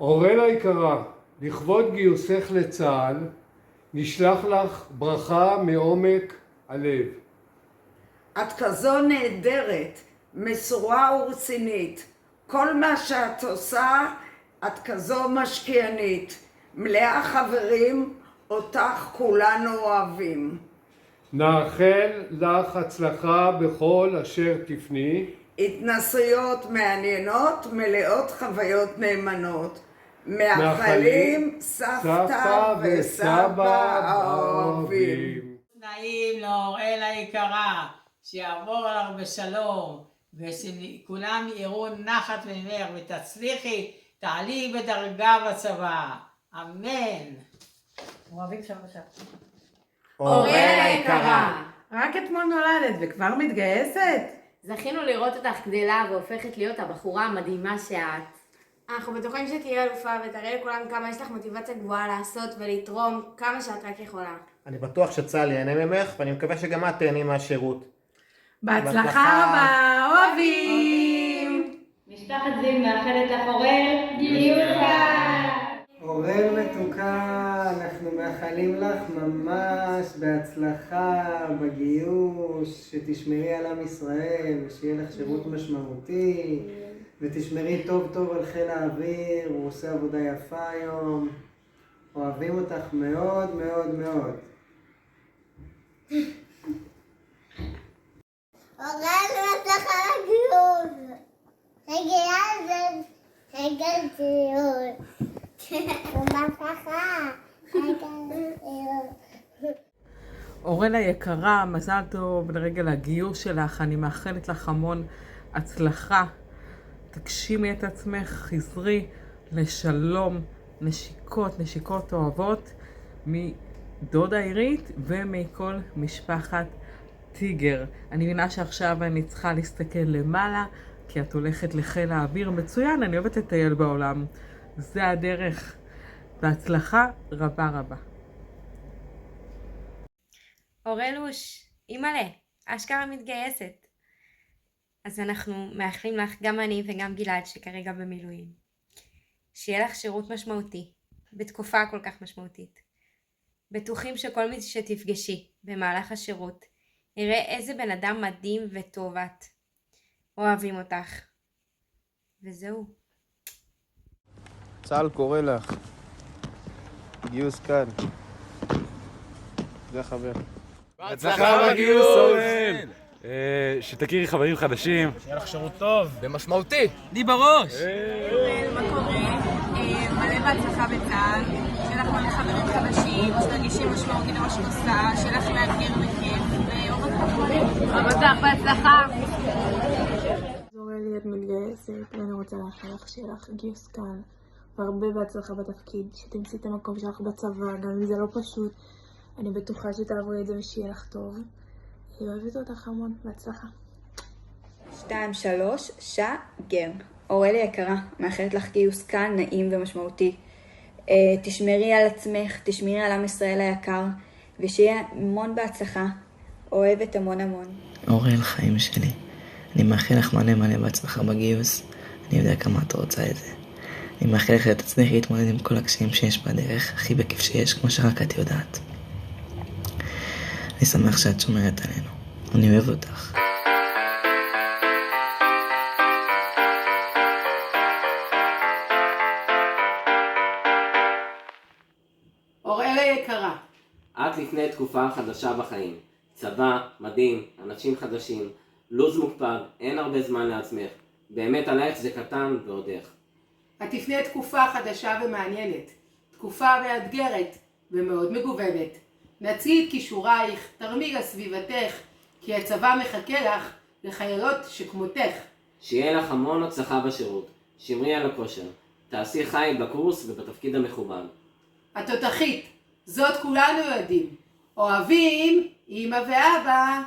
אוראל היקרה, לכבוד גיוסך לצה"ל, נשלח לך ברכה מעומק הלב. את כזו נהדרת, מסורה ורצינית. כל מה שאת עושה, את כזו משקיענית. מלאה חברים, אותך כולנו אוהבים. נאחל לך הצלחה בכל אשר תפני. התנסויות מעניינות, מלאות חוויות נאמנות. מאחלים סבתא וסבא האוהבים. נעים לאוראל היקרה, שיעבור לך בשלום, ושכולם יראו נחת ממך ותצליחי, תעלי בדרגה בצבא. אמן. אוהבים שם בשם. אוראל היקרה, רק אתמול נולדת וכבר מתגייסת? זכינו לראות אותך גדלה והופכת להיות הבחורה המדהימה שאת. אנחנו בטוחים שתהיה אלופה ותראה לכולם כמה יש לך מוטיבציה גבוהה לעשות ולתרום כמה שאת רק יכולה. אני בטוח שצה"ל ייהנה ממך, ואני מקווה שגם את תהני מהשירות. בהצלחה רבה, אוהבים! משפחת זיו מאחלת לך אוראל גיוסה! אוראל מתוקה, אנחנו מאחלים לך ממש בהצלחה בגיוס, שתשמרי על עם ישראל, ושיהיה לך שירות משמעותי, ותשמרי טוב טוב על חיל האוויר, הוא עושה עבודה יפה היום. אוהבים אותך מאוד מאוד מאוד. אוראל בהצלחה לגיוס. רגע ציון. אוראל היקרה, מזל טוב לרגל הגיוס שלך, אני מאחלת לך המון הצלחה. תגשימי את עצמך, חזרי לשלום, נשיקות אוהבות מדודה עירית ומכל משפחת טיגר. אני מבינה שעכשיו אני צריכה להסתכל למעלה, כי את הולכת לחיל האוויר. מצוין, אני אוהבת לטייל בעולם. זה הדרך. בהצלחה רבה רבה. אוראלוש, אימא'לה, אשכרה מתגייסת. אז אנחנו מאחלים לך, גם אני וגם גלעד שכרגע במילואים, שיהיה לך שירות משמעותי, בתקופה כל כך משמעותית. בטוחים שכל מי שתפגשי במהלך השירות, יראה איזה בן אדם מדהים וטוב את. אוהבים אותך. וזהו. צה"ל קורא לך. גיוס כאן. זה חבר. בהצלחה בגיוס אוראל! שתכירי חברים חדשים. שיהיה לך שירות טוב. ומשמעותי. לי בראש! אוראל, מה קורה? מלא בהצלחה בצה"ל. שיהיה לך מלא חברים חדשים, שתרגישי משמעותית למה שאת עושה, שיהיה לך מאתגר וכיף, ואורך כחולים. רבותך, בהצלחה! אוראל, את מתגייסת, ואני רוצה לאחל לך שיהיה לך גיוס כאן, והרבה בהצלחה בתפקיד, שתמצאי את המקום שלך בצבא, גם אם זה לא פשוט. אני בטוחה שתעברי את זה ושיהיה לך טוב. אני אוהבת אותך המון, בהצלחה. 2-3, שגר. אוראל יקרה, מאחלת לך גיוס כאן נעים ומשמעותי. תשמרי על עצמך, תשמרי על עם ישראל היקר, ושיהיה המון בהצלחה. אוהבת המון המון. אוראל, חיים שלי, אני מאחל לך מלא בהצלחה בגיוס. אני יודע כמה את רוצה את זה. אני מאחל לך שתצליחי להתמודד עם כל הקשיים שיש בדרך, הכי בכיף שיש, כמו שרק את יודעת. אני שמח שאת שומרת עלינו. אני אוהב אותך. אוראל היקרה, את לפני תקופה חדשה בחיים. צבא, מדהים, אנשים חדשים, לוז מוקפד, אין הרבה זמן לעצמך. באמת עלייך זה קטן ועוד איך. את לפני תקופה חדשה ומעניינת. תקופה מאתגרת ומאוד מגוונת. נצלי את כישורייך, תרמי לסביבתך, כי הצבא מחכה לך לחיילות שכמותך. שיהיה לך המון הצלחה בשירות, שמרי על הכושר, תעשי חיל בקורס ובתפקיד המכובד. התותחית, זאת כולנו יודעים. אוהבים, אמא ואבא.